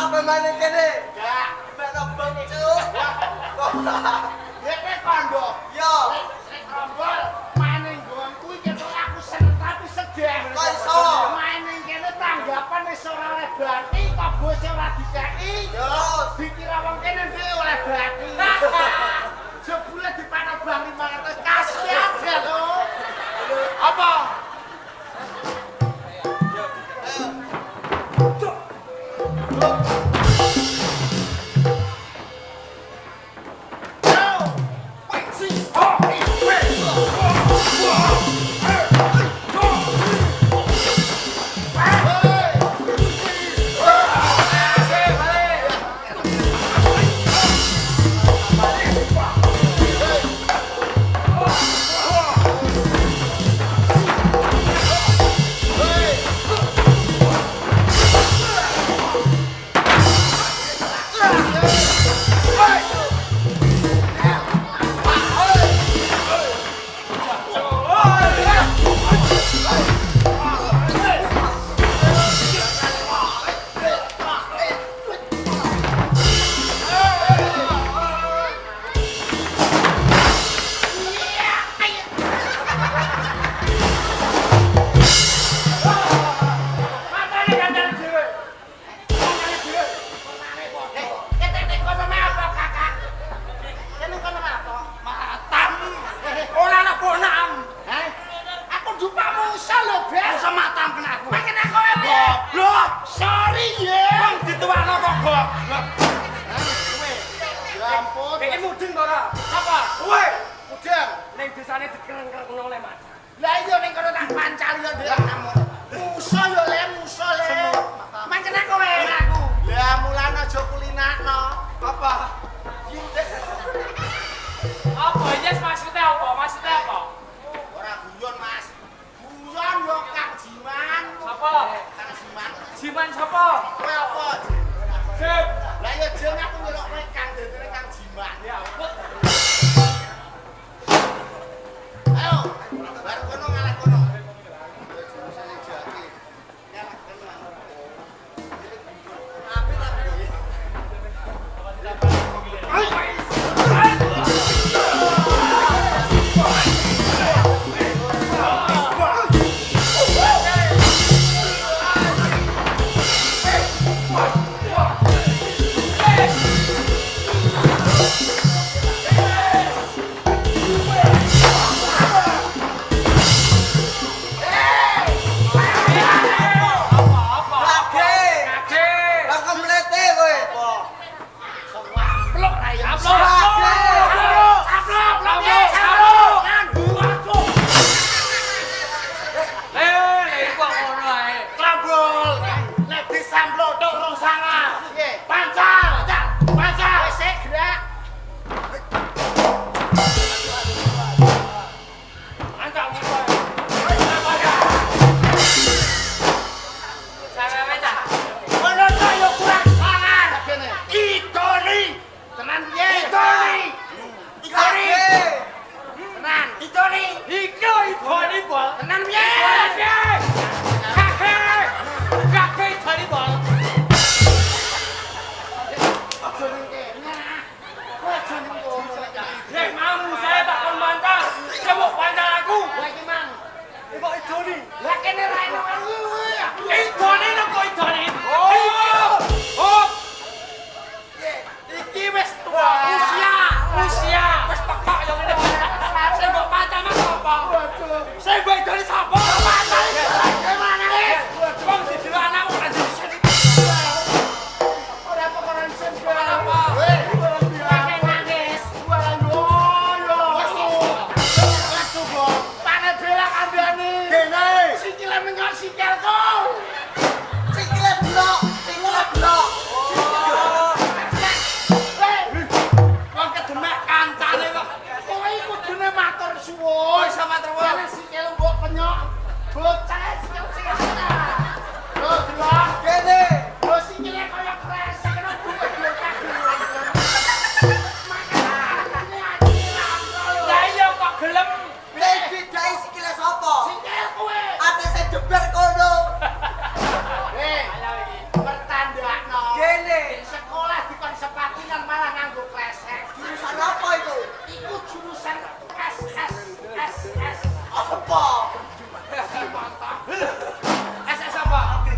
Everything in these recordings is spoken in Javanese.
apa maning kene? Enggak. Mek bang cuk. Ya kowe kondo. Yo. Nek rombol maning nggon kuwi ketok aku seneng tapi sedih. Kok iso? Maning kene tanggapan wis ora oleh bati, kok bose ora dikeki. Yo. Dikira wong kene dhewe oleh bati. Jebule dipatok bang 500 kasih aja lho. Apa?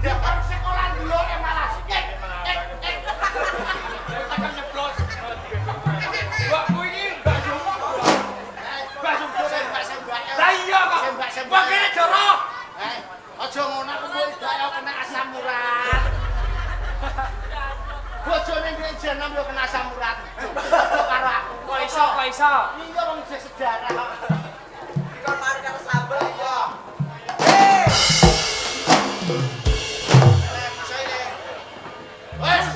Depan sekolah dulu malah. Tekan nyeplos. Mbakku ini baju. Baju sembak-sembak. Lah iya kok. Sembak-sembak. Kok kene jorok. Aja ngono aku mbok idak kena asam urat. Bojone ndek jeneng yo kena asam urat. Karo aku. Kok iso? Iya wong sedarah kok. Kon mari karo sambel ya. Wes.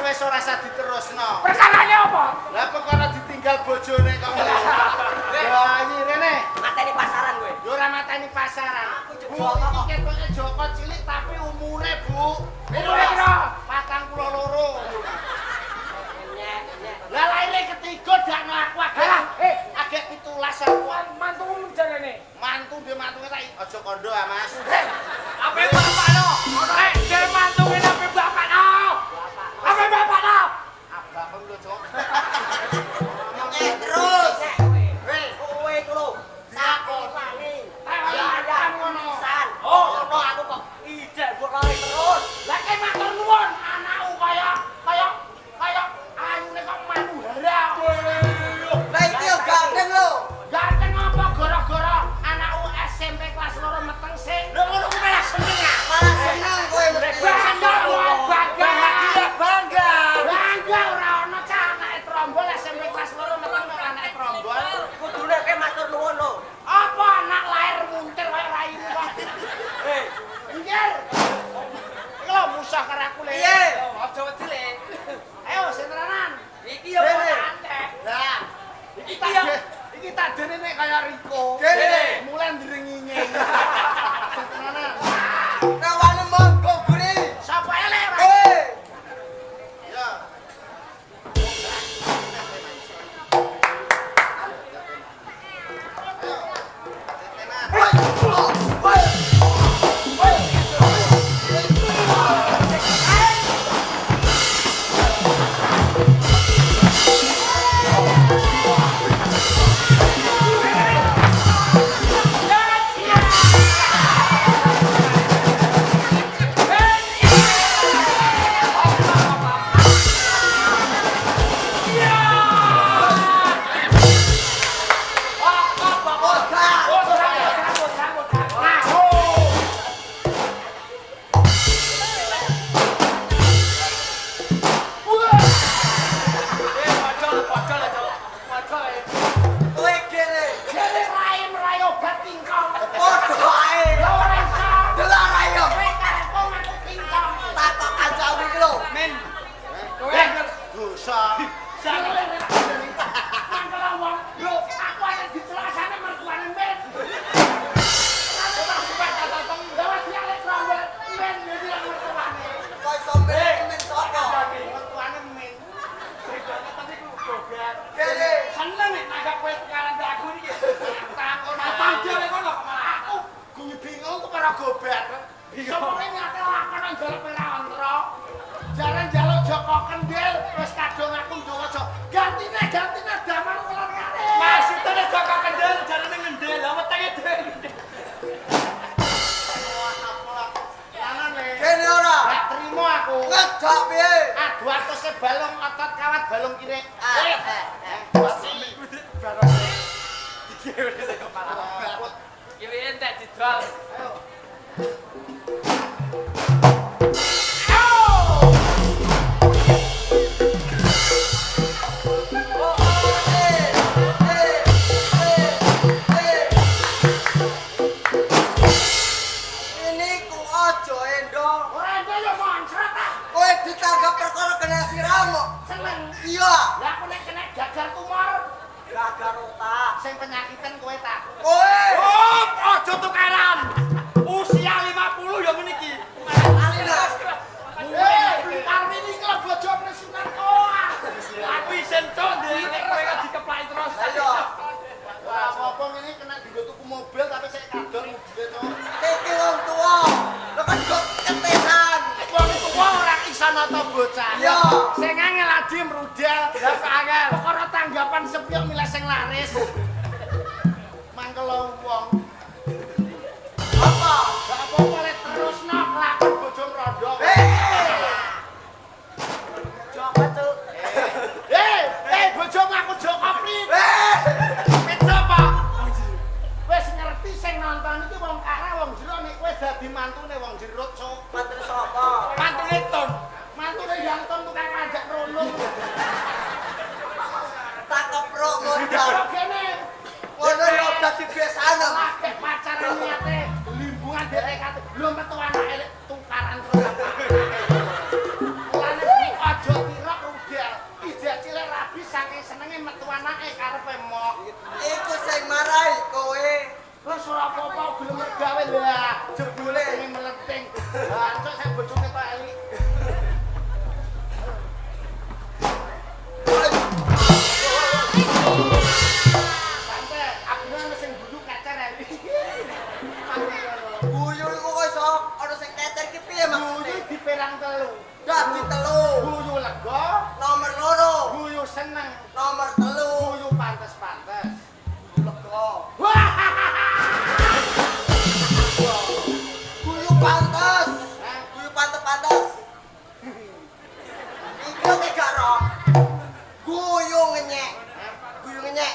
Wes ora usah diterusno. Perkarane apa? Lah perkara ditinggal bojone kok. Lah iki rene. Mateni pasaran kowe. Yo ora mateni pasaran. Aku Joko kok. Iki kok Joko cilik tapi umure, Bu. Umure piro? 42. Nyek. Lah laire ketiga dakno aku agek 17 aku. Mantumu jarene. Mantu dhe mantuke tak aja kondo ah, Mas. Ape bapakno? Dhe mantuke ape bapakno? Ape bapakno? Abang lho, Cok. Terus. Kowe iku lho. Takoni. Ya ngono. Oh, ngono aku kok ijek mbok lari terus. Lah ki matur nuwun, anakku kaya ayune kok manu hara. Lah iki yo ganteng lho. Ganteng apa gara-gara anakku SMP kelas 2 meteng sing. Lho ngono ku malah seneng ah. Malah seneng kowe. kok gobat. Sopo nyate lakon nang jaluk Pirawantra. Jare njaluk Joko Kendil wis kadung aku ndonga aja. Gantine damar ular kare. Maksudnya Joko Kendil jarane ngendel, lah wetenge dhewe. Kene ora. Gak trimo aku. Ngejak piye? Aduh atose balung otot kawat balung kirik. Basi. Iki entek didol. Ini ku aja endo. Ora ada yo moncret ah. Kowe ditangkap perkara kena siramu. Seneng. Iya. Lah aku nek kena gagal tumor. Gagal otak. Sing penyakitan kowe tak. Kowe. Oh, aja tukaran. Usia 50 ya meniki. Alinas. Armi ini kalau bojom nesunan koa. Aku isen cok nek kowe gak dikeplaki terus. Ayo. Ora apa-apa ngene kena dienggo tuku mobil tapi saya kadon mujile cok. Iki wong tuwa. Lho kan kok ketesan. Wong tuwa ora iso nata bocah. Iya. Sing angel adi mrudal. Lah kok angel. Perkara tanggapan sepiyok milih sing laris. Mangkel wong. Apa? Gak apa-apa lek terusno kelakon bojom rondo. Coba tuh. Bojom aku Joko Prit. Pizza Pak. Wis ngerti sing nonton iki wong kara wong jero nek kowe dadi mantune wong jero cuk. Mantri sapa? Mantune ton. Mantune yang ton tukang ngajak rolung. Tak keprok modal. Karo kene Ngono yo dadi biasane. laki pacaran niate limbungan DTKT. Lho metu anake tukaran terus. Mulane aja kira rudal. Ijak cilik rabi saking senenge metu anake karepe mok. Iku sing marai kowe. Terus ora apa-apa gelem gawe lah. Jebule ini melenting. Lah kok saya bojone Pak Eli. Sampai aku sing duduk kacar Eli. Guyu iku kok iso ana sing keter ki piye Guyu maksudnya? diperang telu. Dadi telu. Guyu lega, Nomor loro. guyu seneng, Nomor telu. guyu pantes-pantes. Lega. Wah! Guyu pantes. Hah? Guyu pantes-pantes. Iki oke gak ro? Guyu ngenyek. Guyu ngenyek.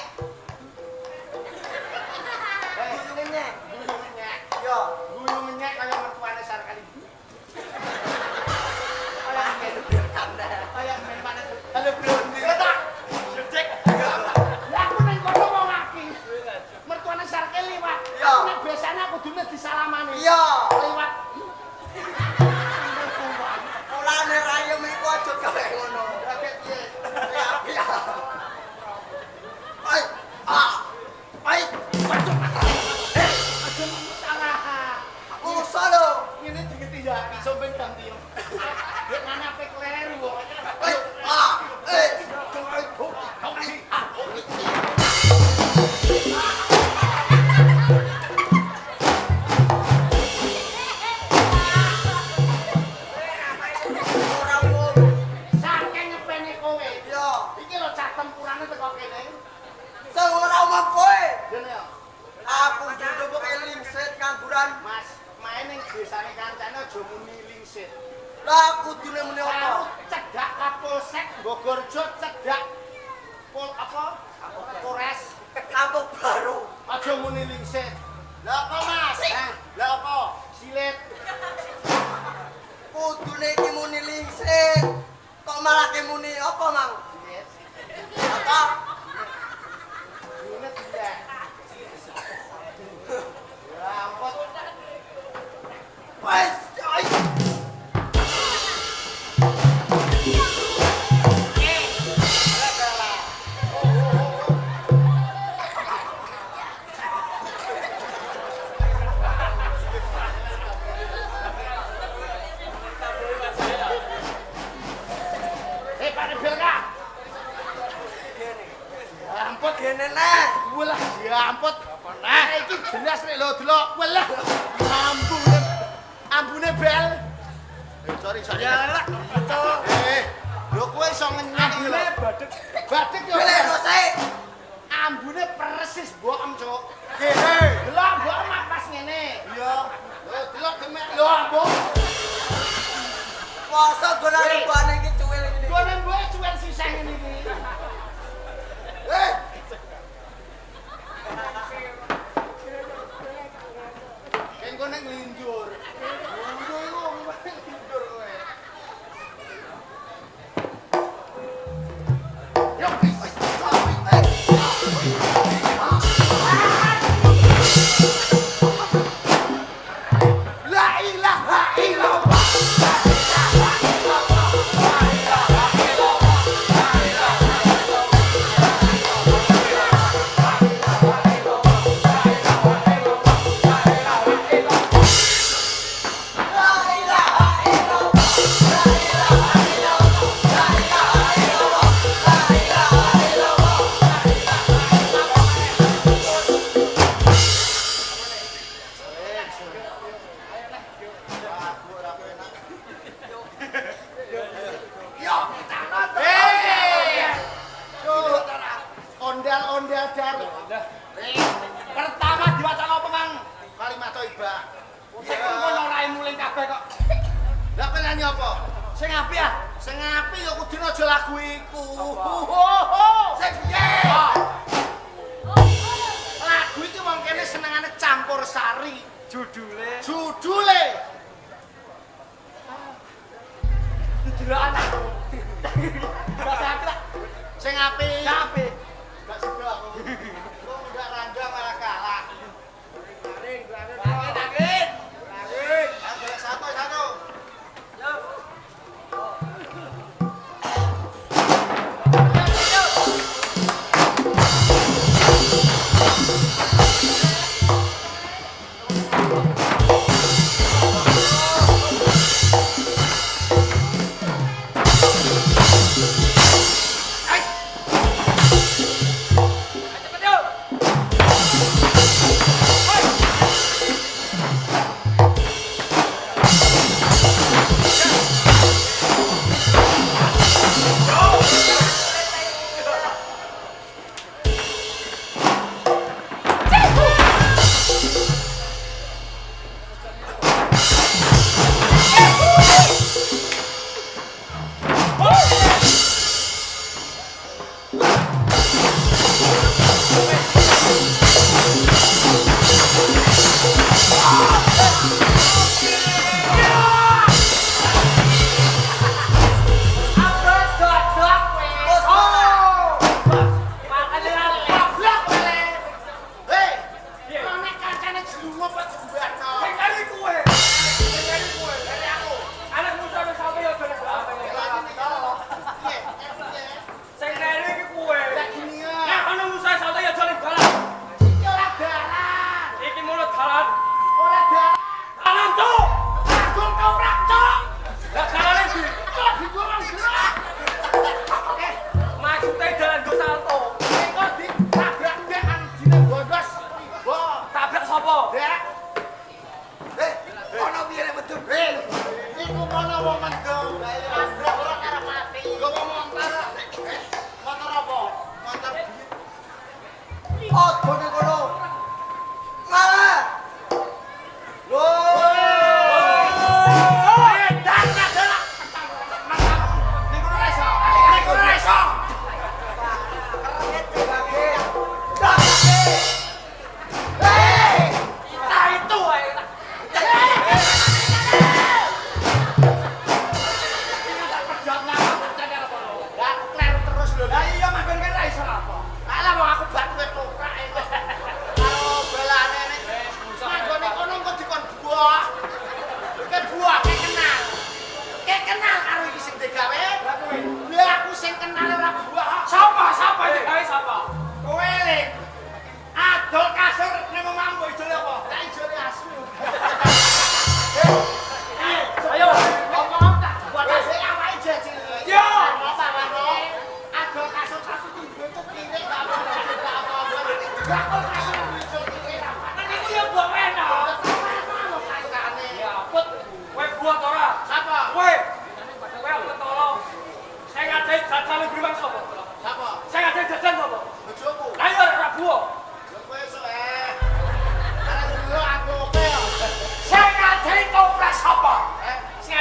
Guyu ngenyek. Guyu menyek. Yo. Guyu menyek kaya mertuane Sarkali. Kaya main mana tuh? Halo bro, tak. Cek. Lah aku ning kono wong akeh. Mertuane Sarkali liwat. Iya. Nek biasane aku dune disalamani. Iya. Liwat. Mulane rayem iku aja gawe ngono. Kaget piye? Ya. Ai. Ah. Ai. Waduh. Aja salah. Musa lho. Ini digetiaki sampe ganti. Dek mana pe kleru kok. Ai. Ah. Eh. Ora wong. Saking ngepene kowe. Yo. Iki lho cah tempurane teko kene. Sing ora omong kowe. Dene yo. Aku njupuk lingsit ngangguran. Mas, main ning desane kancane aja muni lingsit. Lah kudune muni Aku apa? cedak Kapolsek Bogorjo cedak Pol apa? Polres. Kampung baru. Aja muni lingsit. Lah apa Mas? Lah apa? Silet. Kudune iki muni lingsit. Kok malah ki muni apa, Mang? Silet. Apa? Silet ya. Ya ampun. Wes, ai. Pak Rebel Kak. Ya ampun. Gene neh. Walah, ya ampun. Nah, iki jelas nek lho delok. Walah. Ampun. ambune bel. Sorry. Ya lah. Lho kowe iso ngenyek iki lho. Badek. Badek yo. Bele rose. Ambune persis bokem, Cuk. Kene. Delok bokem pas ngene. Iya. Lho delok demek lho ambok. Masa gonane buane iki cuwil ngene. Gone mbok cuwek sisih ngene iki. Kan gone nglinjur. Nglinjur iku nglinjur kowe. Yo, La ilaha illallah. Ondel-ondel dar. Pertama diwacana apa, Mang? Kalimat thayyibah. Sing kono rai muling kabeh kok. Lah kowe nyanyi apa? Sing apik ah. Sing apik ya kudu aja lagu iku. Sing piye? Lagu iki wong kene senengane campur sari. Judule Judule Judul anak. Gak sakit lah. sing apik. Apik. Gak sedo aku. Kok enggak rangga malah kalah. Sakit. Ada satu.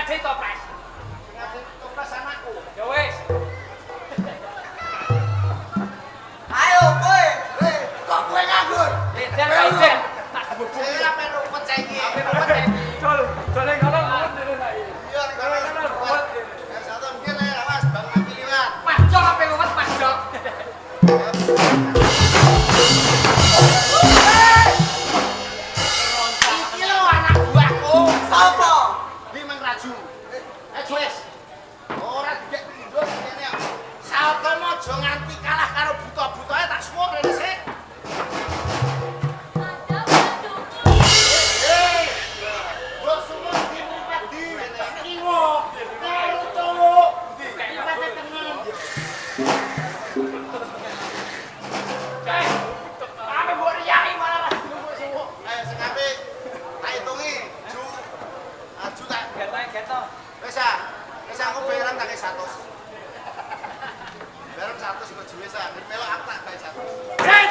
ngaji toples. Ngaji toples anakku. Ya wis. Ayo kowe. Kok kowe nganggur? Iden Pak Iden. Tak gebuk. Saya perlu pecah iki. Dole ngono ngono dene saiki. Iya, Dole ngono ruwet. Ya satu mungkin ya, Mas, Bang Mati liwat. Mas Jok apa luwet Mas Jok? Iki lho anak buahku. Sopo? Iki Mang Raju. Wes. Ora dikek ndus kene. Saotomo aja nganti kalah karo buta-butae tak suwuk rene sik. Bos semua dimumpet di kiwo. Karo cowok. Dipete tengen. Ame mbok riyai malah ra suwuk. Ayo sing apik. Tak hitungi. Ju. Aju tak. Geto. Wes ah. Wes aku bayaran tak 100. Bayaran 100 kok juwe sa. Melok aku tak bayar 100. Hei!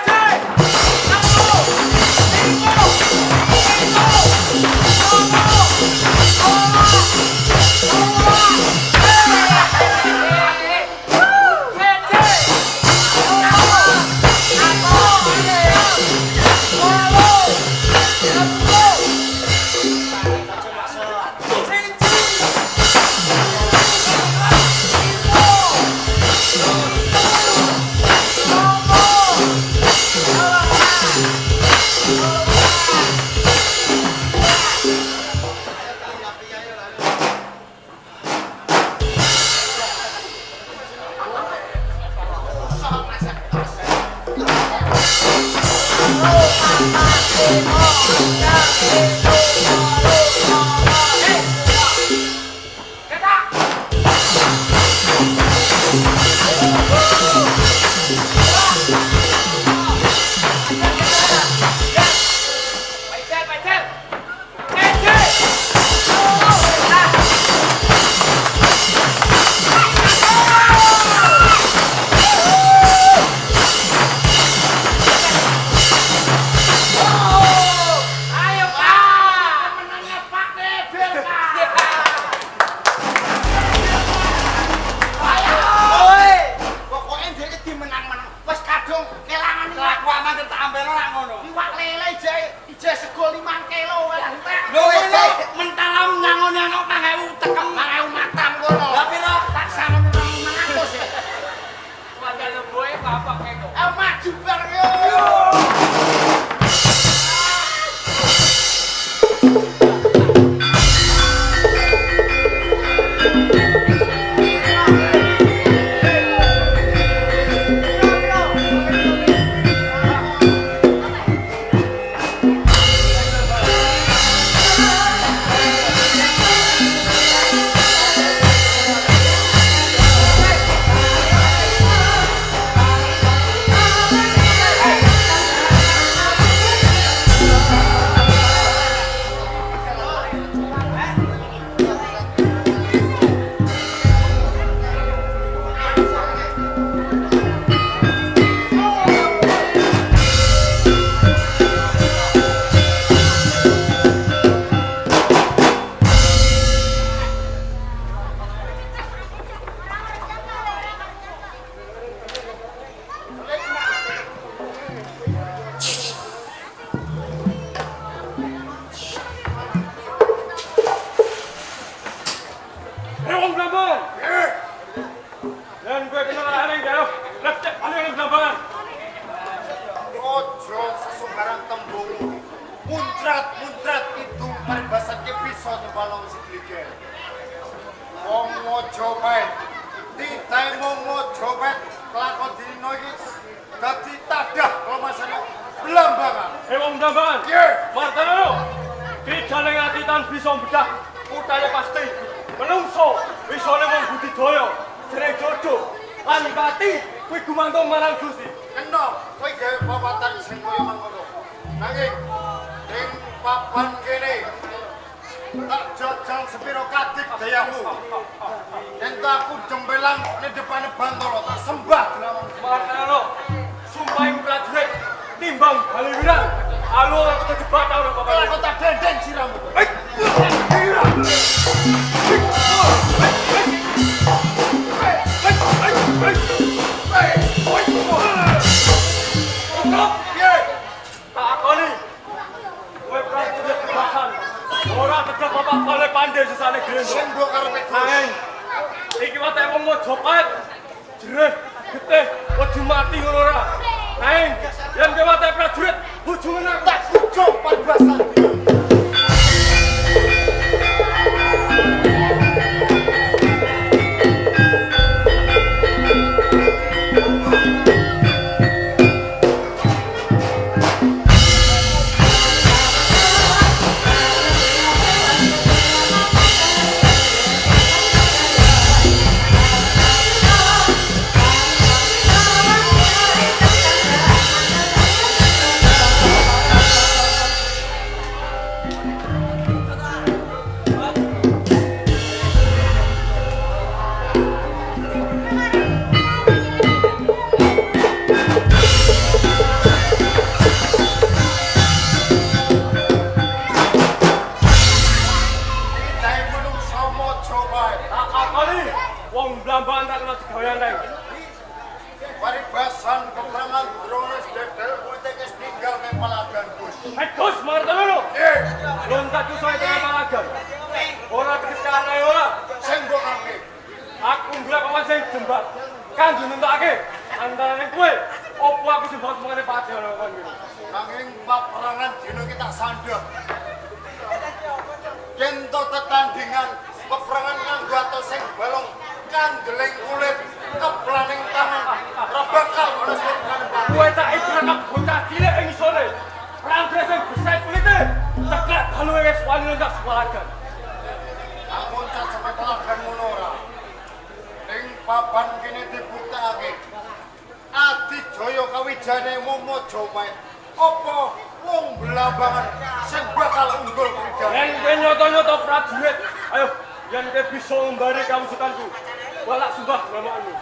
Muncrat itu peribahasanya bisa nyembalong si Gligel. Wong Mojopahit, titahe wong Mojopahit kelakon dino iki dadi tadah kalau masalah belambangan. Wong Blambangan. Ye, Martano. Dijaleng atitan bisa bedah utane pasti. Menungso wisane wong budidaya, jeneng jodoh. Lan pati kuwi gumantung marang Gusti. kena kowe gawe papatan sing kaya mangkono. Nanging ing papan kene tak jajal sepiro kadip dayamu. Ento aku jembelang di depane Bantara tak sembah delawan. Martano. Sumpahing prajurit timbang Baliwirang. Alo aku terjebak ora Kalau apa-apa. kota dendeng siramu. Hei! Ora tetep bapak boleh pandai sesane Grendo. Sing mbok karepe Gus. Nanging iki wae wong mau copet. Jereh, getih, wedi mati ngono ora. Nanging yen kowe wae prajurit bojomu Tak bujuk Parbasan. Wong Blambangan tak kena digawean reng. Paribasan peperangan Drones dedel politik tinggal ning Palagan Gus. Gus martono. Eh, Loncat ku soe tengah Palagan. Ora kesekan ae ora. sing mbok karepe. Aku golek paman sing jembat. Kan dinentake antarané kowe opo aku sing buat mengene padha kon iki. Nanging peperangan dino iki tak sandhek. Yen to tetandingan peperangan nganggo ato sing balong kandeling kulit keplaning tangan ora bakal ana sing kandeling. Kowe tak ibrak bocah cilik ing sore. Prandres sing besar kulite. Ceklek balue wis wani loncat Palagan. Aku cah sampe Palagan ngono ora. Ning papan kene dibuktekake. Adijaya kawijane Momojopait. Apa wong Blambangan sing bakal unggul kridan. Yen kowe nyoto-nyoto prajurit, ayo yen kowe bisa ngembari kawusutanku. Walak sumpah namamu.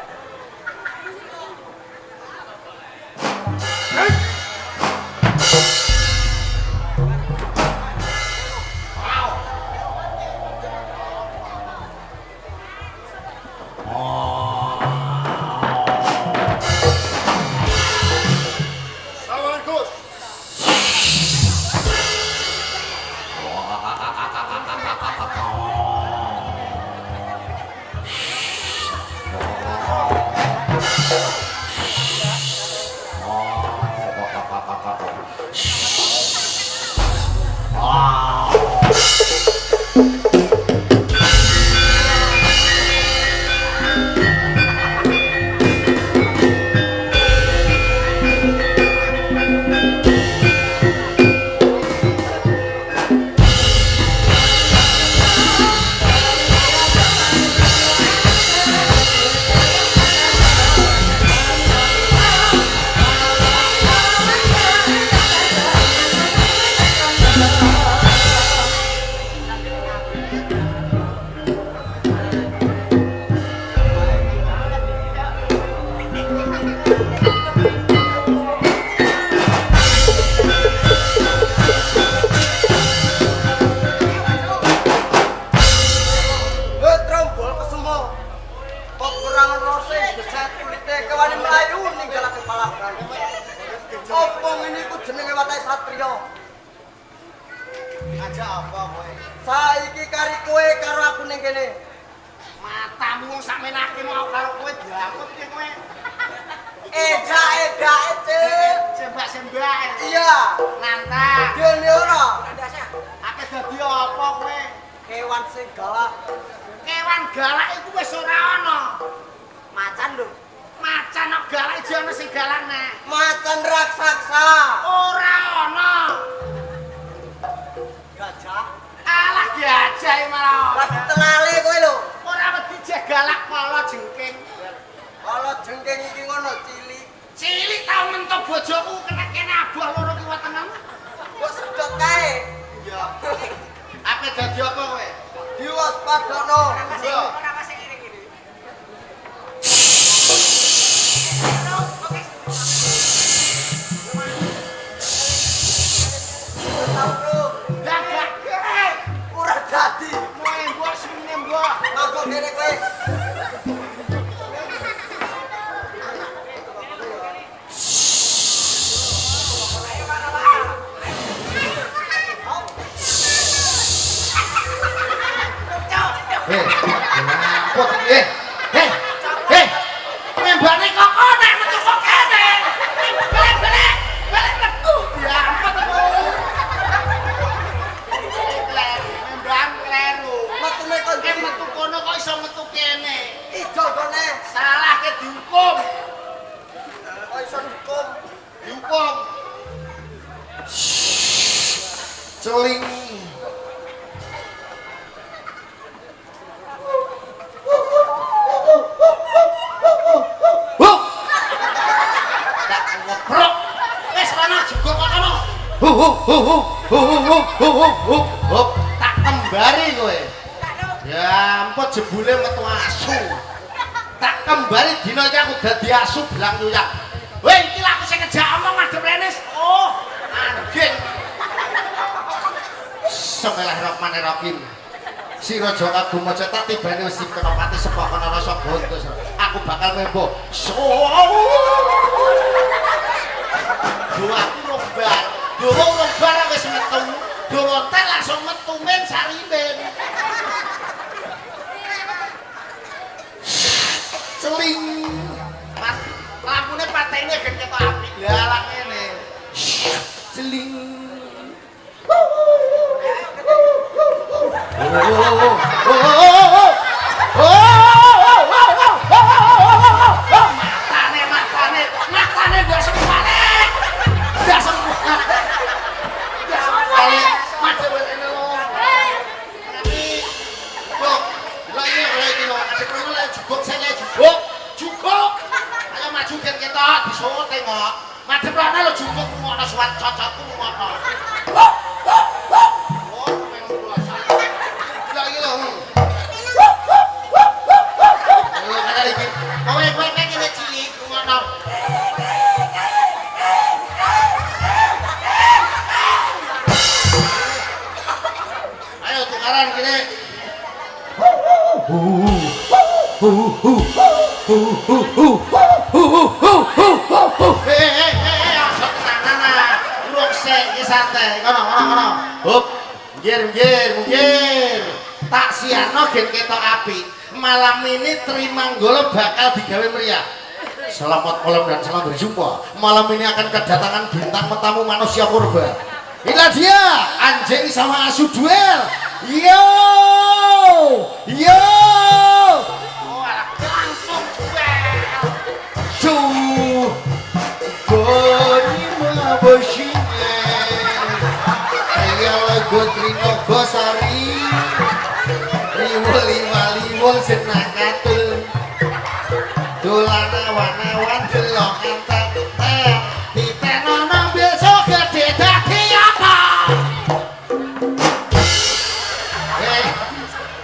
Sawan Gus. Aja apa kowe? Saiki kari kowe karo aku ning kene. Matamu sakmenake mau karo kowe diangkut ki kowe. Edak-edake, Cek. Sembak-sembak. Iya. Nantang. Dene ora. Ake dadi apa kowe? Kewan sing galak. Kewan galak iku wis ora ana. Macan lho. Macan kok galak iki ana sing galak nek. Macan raksasa. Ora ana. Gajah. Alah gajah malah. Lagi tenale kowe lho. Ora wedi jek galak kala jengking. Kalau jengking iki ngono cilik. Cilik tau mentok bojoku kene abuh loro kiwa tengah. Kok sedot kae? Iya. Ape dadi apa kowe? Diwaspadakno. Ora sing ngene-ngene. Gagak. Ora dadi. Mbok sine mbok. Aku kene kowe. Ampun Membane kok nek metu kok kene. Balik. Ya ampun aku. Membang kleru. Metune kok Metu kono kok iso metu kene. ijo kene. Salah ke dihukum. Kok iso hukum. Dihukum. Celing. Tak ngeprok. Wis ana jegok kok kono. Tak kembari kowe. Ya ampun jebule metu asu. Tak kembari dina iki aku dadi asu belang yuyak. Weh iki lak aku sing ngejak omong madhep rene. Oh, anjing. Bismillahirrahmanirrahim. Si Raja Kagung Maca tak tibane wis kena pati sebab ana rasa bontos. Aku bakal membo. Dua aku lombar. Dua lombar wis metu. Dua tek langsung metu men sarimen. Celing. Lampune patene gen ketok apik. Lah lak ngene. Celing. Matane gak semane. Gak semane. Mati ngene lho. Loh, lha iki lho, sekono lek juguk saya juguk. Ayo maju gen ketok disuwun tengok. Madhep rene lho juguk ngono suwat cocokku ngono. Santai, kono. Hup, minggir. Tak siano gen ketok apik. Malam ini Trimanggolo bakal digawe meriah. Selamat malam dan salam berjumpa. Malam ini akan kedatangan bintang tamu manusia purba. Inilah dia, anjing sama asu duel. Yo. Oh, langsung duel. Boni mabosine. Ayo Gotri Nogosari. Liwul senakatul. Dolan awan-awan delok entek. Ditenono besok gede dadi apa?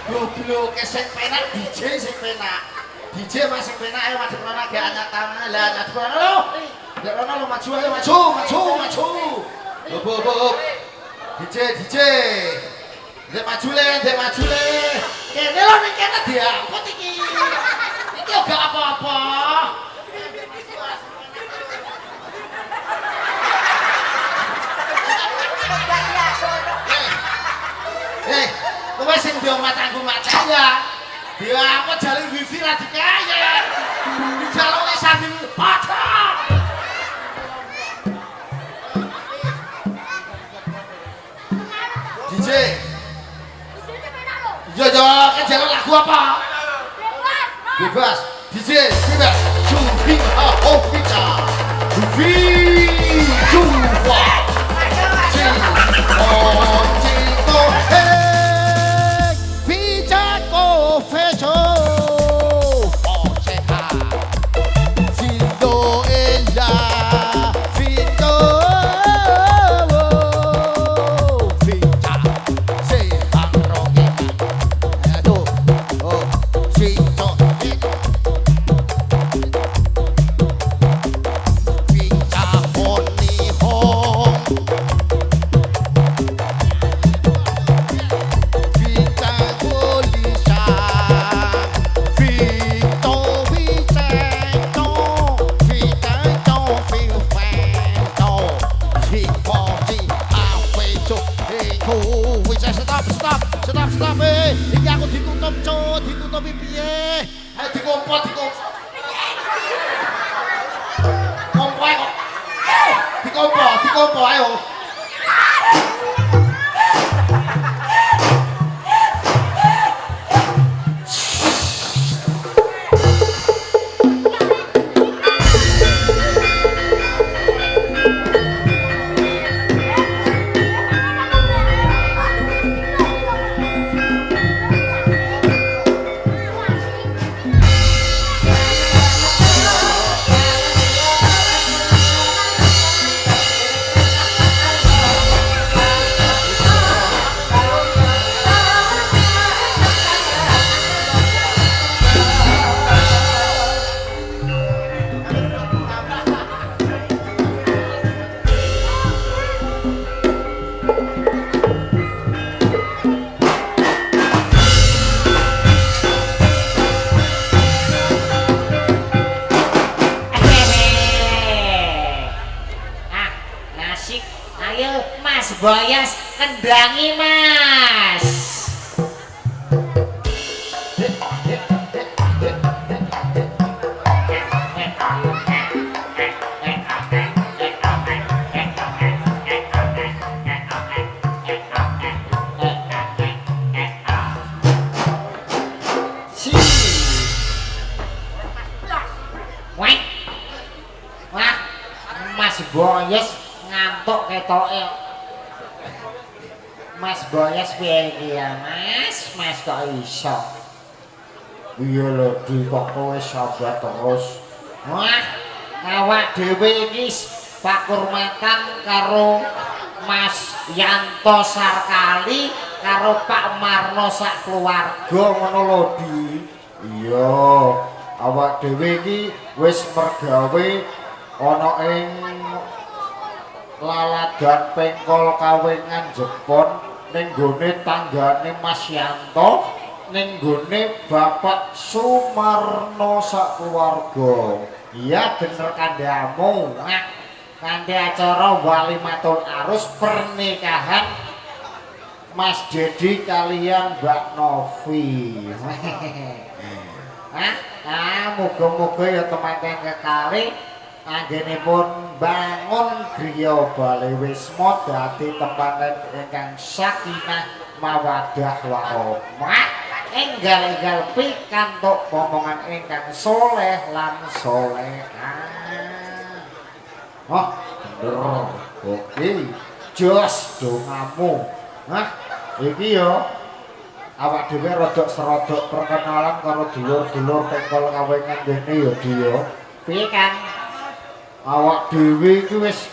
Goblok sing penak DJ sing penak. DJ mas sing penak ayo madhep rono ge anyar taman lah madhep rono. Ndek rono lu maju ayo maju. Hop. DJ. Ndek maju le. Kene lho ning kene diangkut iki. Iki ora apa-apa. Kowe sing ndok matangku ya. Ya apa jalur wifi ra dikaya. Dijaluke sambil potong. DJ. Yo, kan jalur lagu apa? Bebas. DJ, bebas. Jumpa, Ovita. Jumpa. Cinta, Pijako, Fejo. Oceha. Cindo, Ella. Cindo. Vita. Sehat, Rogeta. Aduh. Oh. Cinta. Vita, Honi, Hong. Vita, Golisa. Vito, Vicento. Vicento, Filfento. Vicoti, Afeto. Stop. iki aku ditutup cuk, ditutupi piye? Ayo dikompot. Kompo ae kok. Dikompo ayo. Ayo Mas Boyas kendangi Mas. Wah, Mas Boyas ngantuk ketoke. Mas Boyas piye iki ya, Mas? Mas kok iso? Iya lho, di kok kowe sabar terus. Wah, awak dhewe iki Pak Kurmatan karo Mas Yanto Sarkali karo Pak Marno sak keluarga ngono lho, Di. Iya, awak dhewe iki wis mergawe ana ing laladan pengkol kawengan Jepon ning gone tanggane Mas Yanto ning gone Bapak Sumarno sak keluarga. Iya bener kandhamu. Nah, kanthi acara walimatul arus pernikahan Mas Dedi kalian Mbak Novi. Muga-muga ya teman-teman kekali anggenipun bangun griya Bale Wisma dadi tempat ingkang sakinah mawaddah warahmah enggal-enggal pikantuk omongan ingkang soleh lan solehah. Oh, bener. Oke. Jos dongamu. Hah? Iki yo awak dhewe rodok serodok perkenalan karo dulur-dulur pengkol kawengan dene ya dia. Piye kan? Awak dhewe iki wis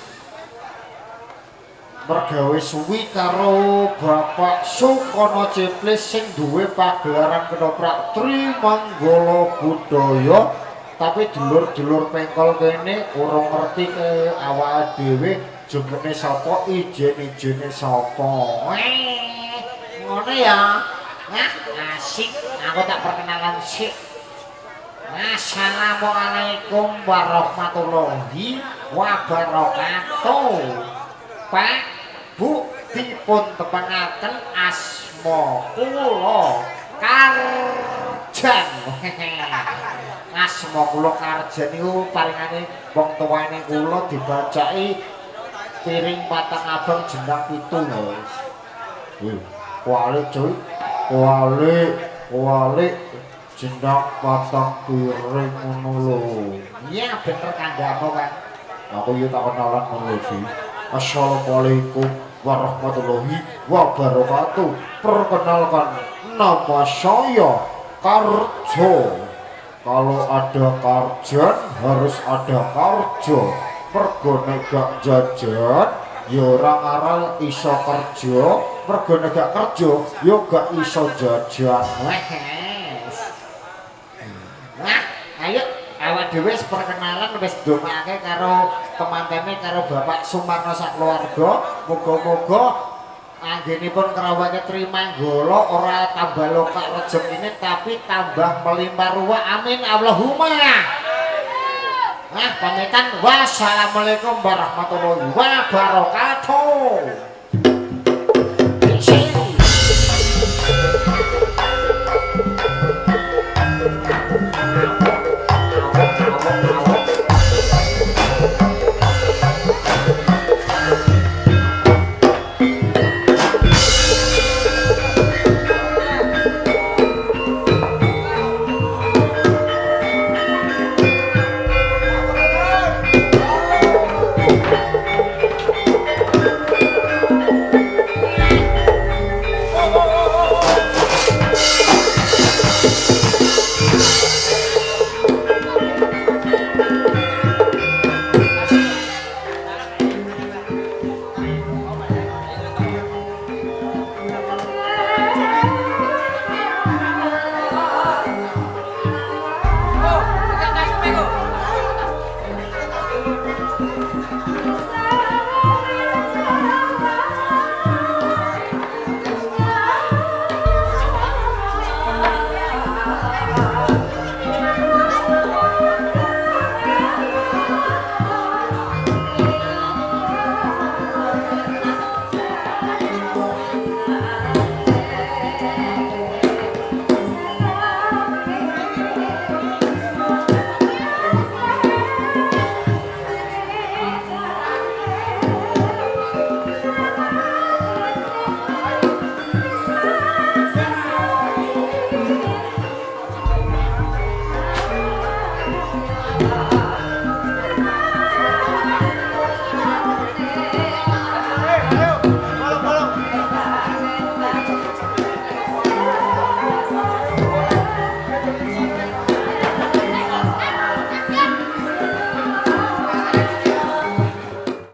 mergawe suwi karo Bapak Sukono Ciplis sing duwe pagelaran ketoprak Trimanggala Budaya, tapi dulur-dulur pengkol kene urung ngerti ke awak dhewe jenenge sapa, ijen-ijene sapa. Ngono ya. Nah, asik. Aku tak perkenalan sik. Assalamualaikum warahmatullahi wabarakatuh. Pak, Bu, dipun tepangaken asma kula Karjan. Asma kula Karjan niku paringane wong tuwane kula dibacaki piring patang abang jendang pitu lho. Kuali cuy, kuali jendang patang piring ngono lho. Iya bener kandhamu kan. Aku yo tak kenalan ngono sih. Assalamualaikum warahmatullahi wabarakatuh. Perkenalkan, nama saya Karjo. Kalau ada Karjan harus ada Karjo. Mergo nek gak jajan ya ora ngaran iso kerja, mergo nek gak kerja ya gak iso jajan. Wes. Nah, ayo awak dhewe wis perkenalan wis ndongake karo temantene karo Bapak Sumarno sak keluarga. Muga-muga anggenipun krawake Trimanggala ora tambah lokak rezekine tapi tambah melimpah ruah. Amin Allahumma. Nah, pamitan wassalamualaikum warahmatullahi wabarakatuh.